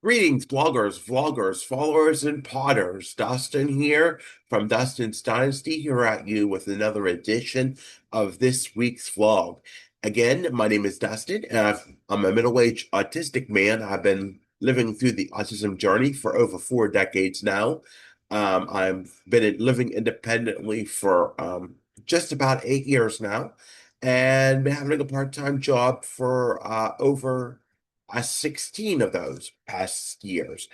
Greetings, bloggers, vloggers, followers, and potters. Dustin here from Dustin's Dynasty, here at you with another edition of this week's vlog. Again, my name is Dustin, and I'm a middle-aged autistic man. I've been living through the autism journey for over 4 decades now. I've been living independently for just about 8 years now, and been having a part-time job for over 16 of those past years.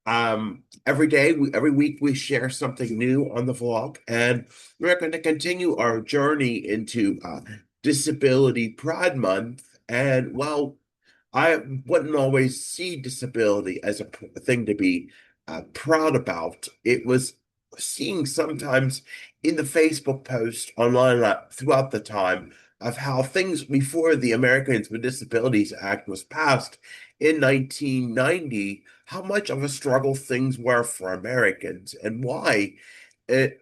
Every week, we share something new on the vlog, and we're going to continue our journey into Disability Pride Month. And well, I wouldn't always see disability as a thing to be proud about. It was seeing sometimes in the Facebook post online throughout the time of how things before the Americans with Disabilities Act was passed in 1990, how much of a struggle things were for Americans and why.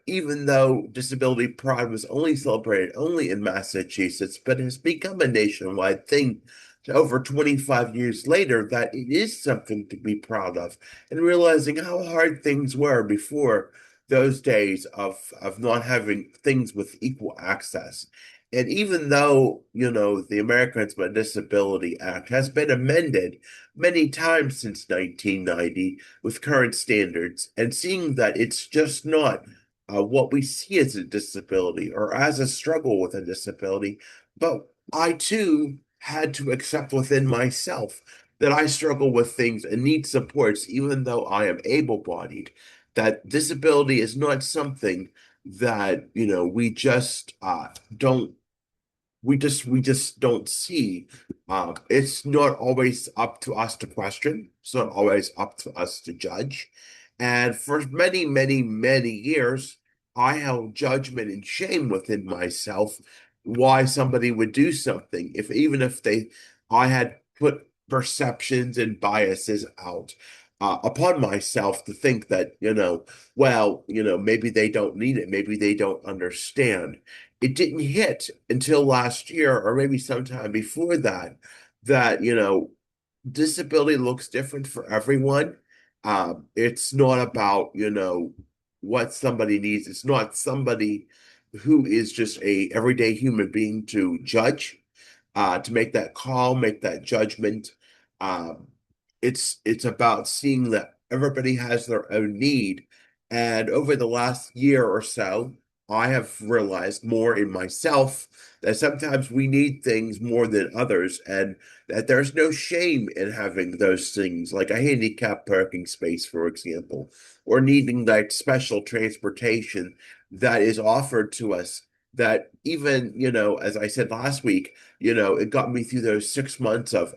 Even though disability pride was only celebrated only in Massachusetts, but has become a nationwide thing over 25 years later, that it is something to be proud of, and realizing how hard things were before those days of not having things with equal access. And even though, the Americans with Disability Act has been amended many times since 1990 with current standards, and seeing that it's just not what we see as a disability or as a struggle with a disability, but I too had to accept within myself that I struggle with things and need supports, even though I am able-bodied. That disability is not something that, we just don't we just don't see. It's not always up to us to question. It's not always up to us to judge. And for many, many, many years, I held judgment and shame within myself why somebody would do something, if even if I had put perceptions and biases out upon myself to think that, well, maybe they don't need it, maybe they don't understand. It didn't hit until last year, or maybe sometime before that, that, disability looks different for everyone. It's not about, what somebody needs. It's not somebody who is just a everyday human being to judge, to make that call, make that judgment. Um, it's about seeing that everybody has their own need. And over the last year or so, I have realized more in myself that sometimes we need things more than others, and that there's no shame in having those things, like a handicap parking space, for example, or needing that special transportation that is offered to us. That even, as I said last week, it got me through those 6 months of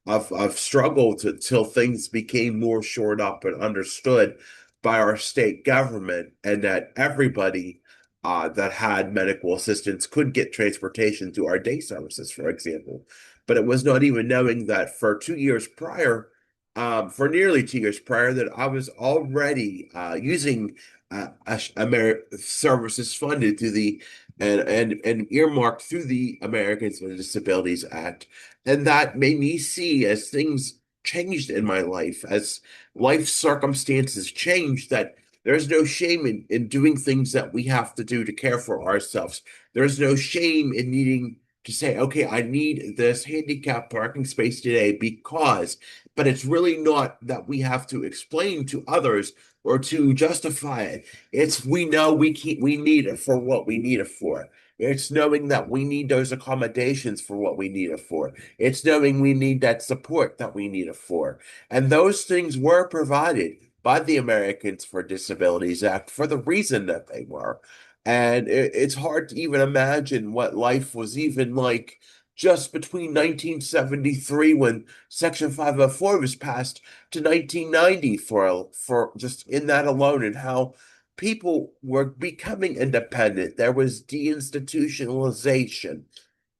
of struggle till things became more shored up and understood by our state government, and that everybody that had medical assistance could get transportation to our day services, for example. But it was not even knowing that for 2 years prior, for nearly 2 years prior, that I was already using services funded through the and earmarked through the Americans with Disabilities Act. And that made me see, as things changed in my life, as life circumstances changed, that there's no shame in doing things that we have to do to care for ourselves. There's no shame in needing to say, okay, I need this handicap parking space today because, but it's really not that we have to explain to others or to justify it. It's we know we need it for what we need it for. It's knowing that we need those accommodations for what we need it for. It's knowing we need that support that we need it for. And those things were provided by the Americans for Disabilities Act for the reason that they were. And it's hard to even imagine what life was even like just between 1973, when Section 504 was passed, to 1990, for just in that alone, and how people were becoming independent. There was deinstitutionalization,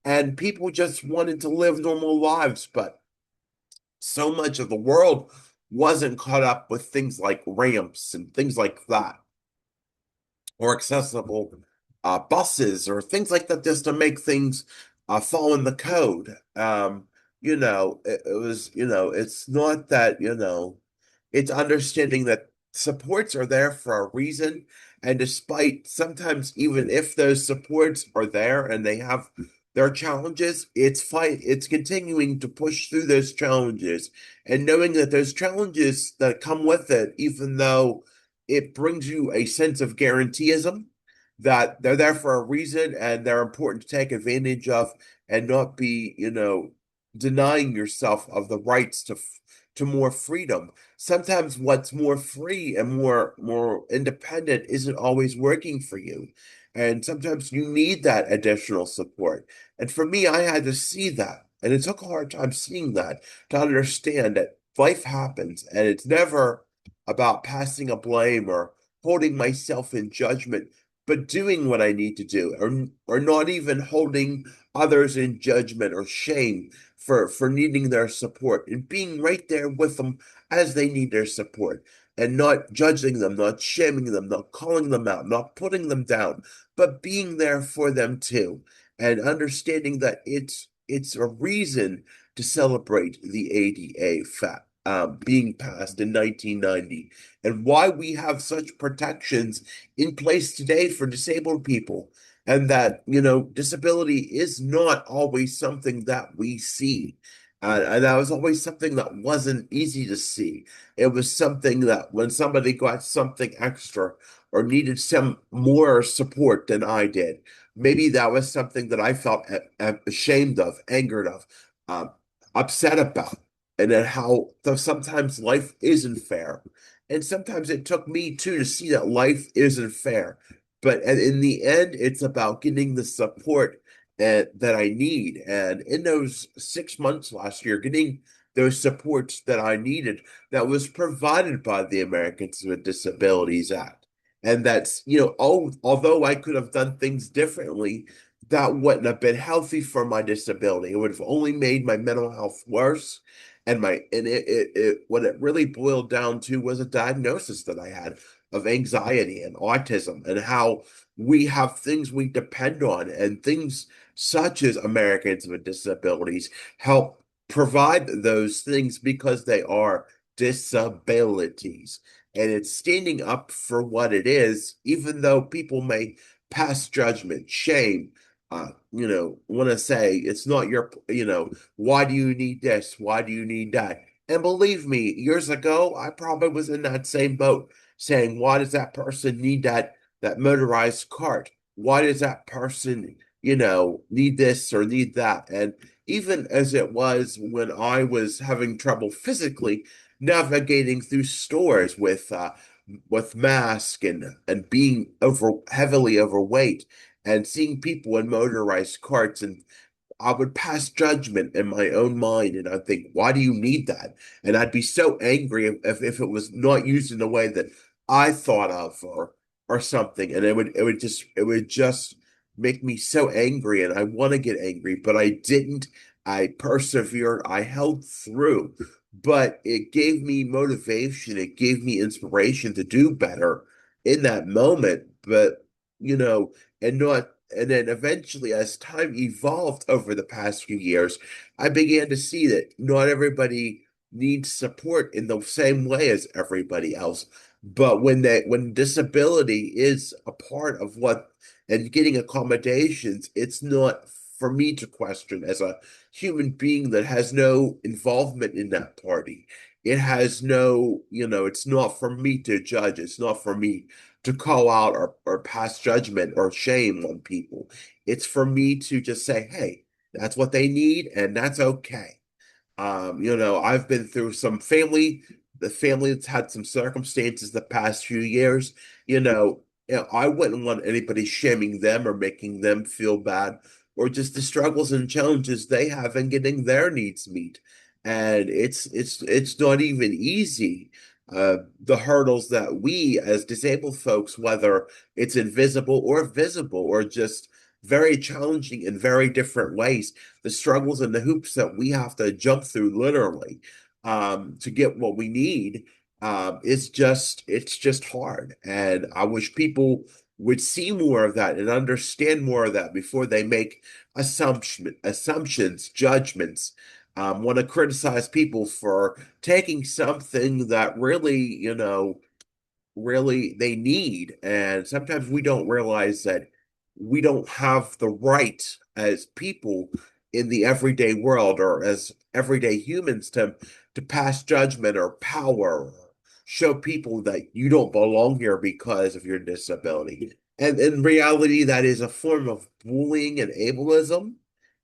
and people just wanted to live normal lives, but so much of the world wasn't caught up with things like ramps and things like that, or accessible buses or things like that, just to make things fall in the code. it was, it's not that, it's understanding that supports are there for a reason. And despite sometimes, even if those supports are there and they have their challenges, it's continuing to push through those challenges and knowing that those challenges that come with it, even though it brings you a sense of guaranteeism, that they're there for a reason and they're important to take advantage of and not be, denying yourself of the rights to more freedom. Sometimes what's more free and more independent isn't always working for you. And sometimes you need that additional support. And for me, I had to see that. And it took a hard time seeing that to understand that life happens and it's never about passing a blame or holding myself in judgment, but doing what I need to do, or not even holding others in judgment or shame for needing their support and being right there with them as they need their support and not judging them, not shaming them, not calling them out, not putting them down, but being there for them too and understanding that it's a reason to celebrate the ADA being passed in 1990 and why we have such protections in place today for disabled people and that disability is not always something that we see and that was always something that wasn't easy to see. It was something that when somebody got something extra or needed some more support than I did, maybe that was something that I felt ashamed of, angered of, um, upset about, and then how sometimes life isn't fair. And sometimes it took me too to see that life isn't fair. But in the end, it's about getting the support that I need. And in those 6 months last year, getting those supports that I needed that was provided by the Americans with Disabilities Act. And that's, although I could have done things differently, that wouldn't have been healthy for my disability. It would have only made my mental health worse. And what it really boiled down to was a diagnosis that I had of anxiety and autism and how we have things we depend on and things such as Americans with Disabilities help provide those things because they are disabilities. And it's standing up for what it is, even though people may pass judgment, shame, want to say it's not why do you need this? Why do you need that? And believe me, years ago, I probably was in that same boat saying, why does that person need that motorized cart? Why does that person, need this or need that? And even as it was when I was having trouble physically navigating through stores with mask and being heavily overweight and seeing people in motorized carts and I would pass judgment in my own mind and I'd think, why do you need that? And I'd be so angry if it was not used in a way that I thought of or something. And it would just make me so angry and I want to get angry, but I didn't. I persevered, I held through, but it gave me motivation, it gave me inspiration to do better in that moment. But you know, and then eventually, as time evolved over the past few years, I began to see that not everybody needs support in the same way as everybody else. But when disability is a part of what and getting accommodations, it's not for me to question as a human being that has no involvement in that party. It has no, it's not for me to judge. It's not for me to call out or pass judgment or shame on people. It's for me to just say, hey, that's what they need, and that's okay. I've been through the family that's had some circumstances the past few years. I wouldn't want anybody shaming them or making them feel bad or just the struggles and challenges they have in getting their needs meet. And it's not even easy. The hurdles that we as disabled folks, whether it's invisible or visible or just very challenging in very different ways, the struggles and the hoops that we have to jump through literally to get what we need it's just hard. And I wish people would see more of that and understand more of that before they make assumptions, judgments, want to criticize people for taking something that really, really they need. And sometimes we don't realize that we don't have the right as people in the everyday world or as everyday humans to pass judgment or power or show people that you don't belong here because of your disability. And in reality, that is a form of bullying and ableism.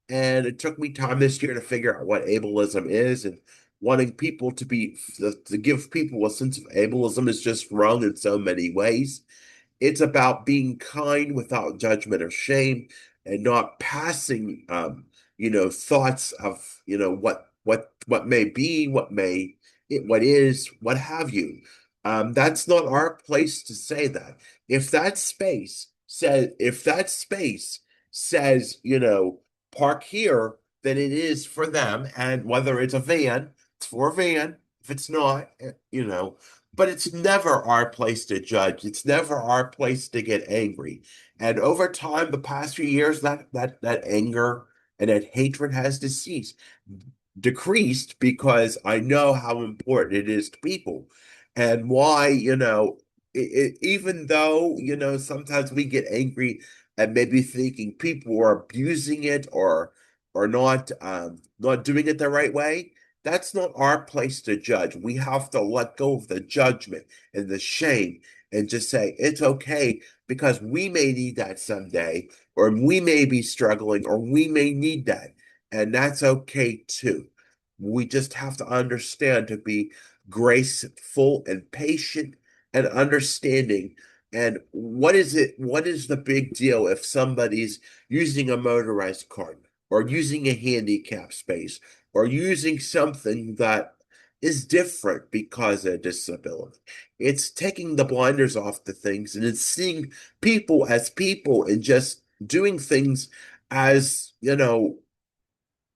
And it took me time this year to figure out what ableism is, and wanting people to give people a sense of ableism is just wrong in so many ways. It's about being kind without judgment or shame, and not passing, thoughts of, what may be, what is, what have you. That's not our place to say that. If that space says, park here, then it is for them. And whether it's a van, it's for a van. If it's not, but it's never our place to judge. It's never our place to get angry. And over time, the past few years, that anger and that hatred has decreased because I know how important it is to people, and why, even though, sometimes we get angry and maybe thinking people are abusing it or not doing it the right way. That's not our place to judge. We have to let go of the judgment and the shame and just say it's okay, because we may need that someday, or we may be struggling, or we may need that. And that's okay too. We just have to understand to be graceful and patient and understanding. And what is the big deal if somebody's using a motorized cart or using a handicap space or using something that is different because of disability? It's taking the blinders off the things, and it's seeing people as people and just doing things as,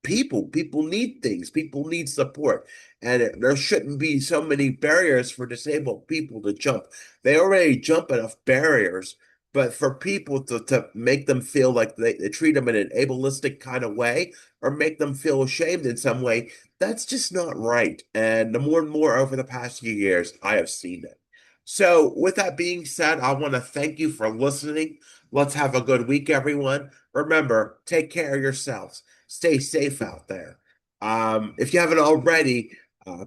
people need things, people need support, and there shouldn't be so many barriers for disabled people to jump. They already jump enough barriers, but for people to make them feel like they treat them in an ableistic kind of way, or make them feel ashamed in some way, that's just not right. And the more and more over the past few years, I have seen it. So with that being said, I want to thank you for listening. Let's have a good week, everyone. Remember, take care of yourselves. Stay safe out there. If you haven't already,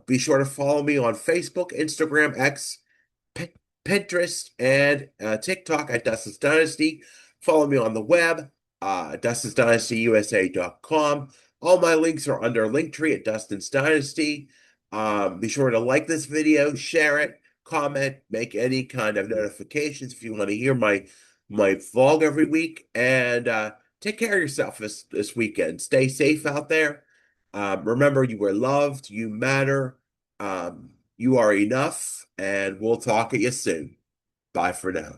be sure to follow me on Facebook, Instagram, X, P Pinterest, and TikTok at Dustin's Dynasty. Follow me on the web, DustinsDynastyUSA.com. All my links are under Linktree at Dustin's Dynasty. Be sure to like this video, share it, comment, make any kind of notifications if you want to hear my vlog every week. And take care of yourself this weekend. Stay safe out there. Remember, you are loved, you matter, you are enough, and we'll talk at you soon. Bye for now.